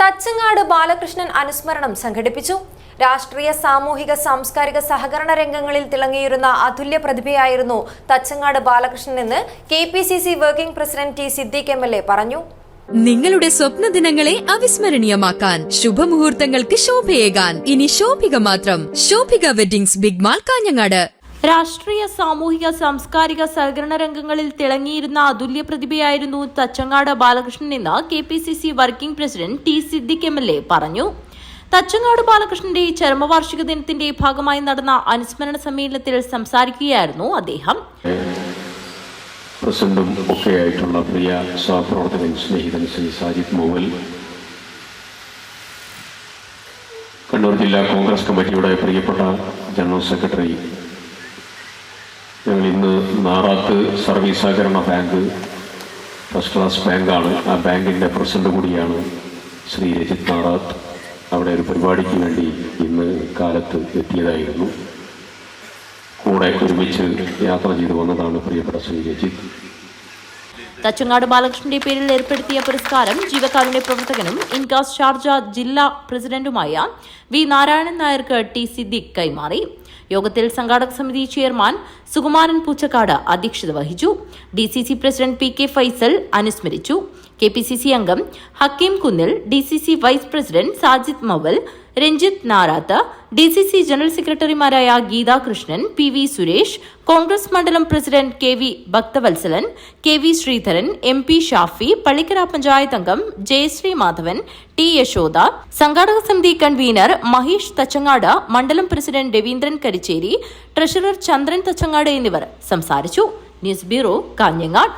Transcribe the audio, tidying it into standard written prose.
തച്ചങ്ങാട് ബാലകൃഷ്ണൻ അനുസ്മരണം സംഘടിപ്പിച്ചു. രാഷ്ട്രീയ, സാമൂഹിക, സാംസ്കാരിക, സഹകരണ രംഗങ്ങളിൽ തിളങ്ങിയിരുന്ന അതുല്യ പ്രതിഭയായിരുന്നു തച്ചങ്ങാട് ബാലകൃഷ്ണൻ എന്ന് KPCC working president T. Siddique MLA പറഞ്ഞു. നിങ്ങളുടെ സ്വപ്ന ദിനങ്ങളെ അവിസ്മരണീയമാക്കാൻ, ശുഭമുഹൂർത്തങ്ങൾക്ക് ശോഭയേകാൻ ഇനി ശോഭിക മാത്രം. Shobhika weddings, big mall, Kanhangad. രാഷ്ട്രീയ, സാമൂഹിക, സാംസ്കാരിക, സഹകരണ രംഗങ്ങളിൽ തിളങ്ങിയിരുന്ന അതുല്യ പ്രതിഭയായിരുന്നു തച്ചങ്ങാട് ബാലകൃഷ്ണൻ എന്ന് KPCC working president T. Siddique MLA പറഞ്ഞു. തച്ചങ്ങാട് ബാലകൃഷ്ണന്റെ ചരമവാർഷിക ദിനത്തിന്റെ ഭാഗമായി നടന്ന അനുസ്മരണ സമ്മേളനത്തിൽ സംസാരിക്കുകയായിരുന്നു അദ്ദേഹം. പ്രസിഡന്റും ഒക്കെയായിട്ടുള്ള പ്രിയ സഹപ്രവർത്തകൻ, സ്നേഹിതൻ ശ്രീ സാജിദ് മൂവൽ, കണ്ണൂർ ജില്ലാ കോൺഗ്രസ് കമ്മിറ്റിയുടെ പ്രിയപ്പെട്ട ജനറൽ സെക്രട്ടറി, ഞങ്ങൾ ഇന്ന് നാറാത്ത് സർവീസ് സഹകരണ ബാങ്ക് ഫസ്റ്റ് ക്ലാസ് ബാങ്കാണ്, ആ ബാങ്കിൻ്റെ പ്രസിഡന്റ് കൂടിയാണ് ശ്രീ രജിത് നാറാത്ത്. അവിടെ ഒരു പരിപാടിക്ക് വേണ്ടി ഇന്ന് കാലത്ത് എത്തിയതായിരുന്നു. കൂടെ ഒരുമിച്ച് യാത്ര ചെയ്തു വന്നതാണ് പ്രിയപ്പെട്ട ശ്രീ രജിത്. തച്ചങ്ങാട് ബാലകൃഷ്ണന്റെ പേരിൽ ഏർപ്പെടുത്തിയ പുരസ്കാരം ജീവകാരുണ്യ പ്രവർത്തകനും ഇൻകാസ് ഷാർജ ജില്ലാ പ്രസിഡന്റുമായ V. നാരായണൻ നായർക്ക് T. സിദ്ദീഖ് കൈമാറി. യോഗത്തിൽ സംഘാടക സമിതി ചെയർമാൻ സുകുമാരൻ പൂച്ചക്കാട് അധ്യക്ഷത വഹിച്ചു. DCC പ്രസിഡന്റ് PK ഫൈസൽ അനുസ്മരിച്ചു. KPCC അംഗം Hakeem Kunnil, DCC vice president Sajid Maval, Ranjith Narath, DCC general സെക്രട്ടറിമാരായ ഗീതാ കൃഷ്ണൻ, PV സുരേഷ്, കോൺഗ്രസ് മണ്ഡലം president KV Bhakthavalsalan, KV Sreedharan, MP Shafi, Pallikkara panchayat അംഗം ജയശ്രീ മാധവൻ, T. യശോദ, സംഘാടക സമിതി കൺവീനർ മഹേഷ് തച്ചങ്ങാട്, മണ്ഡലം പ്രസിഡന്റ് രവീന്ദ്രൻ കരിച്ചേരി, ട്രഷറർ ചന്ദ്രൻ തച്ചങ്ങാട് എന്നിവർ സംസാരിച്ചു. News bureau, Kanhangad.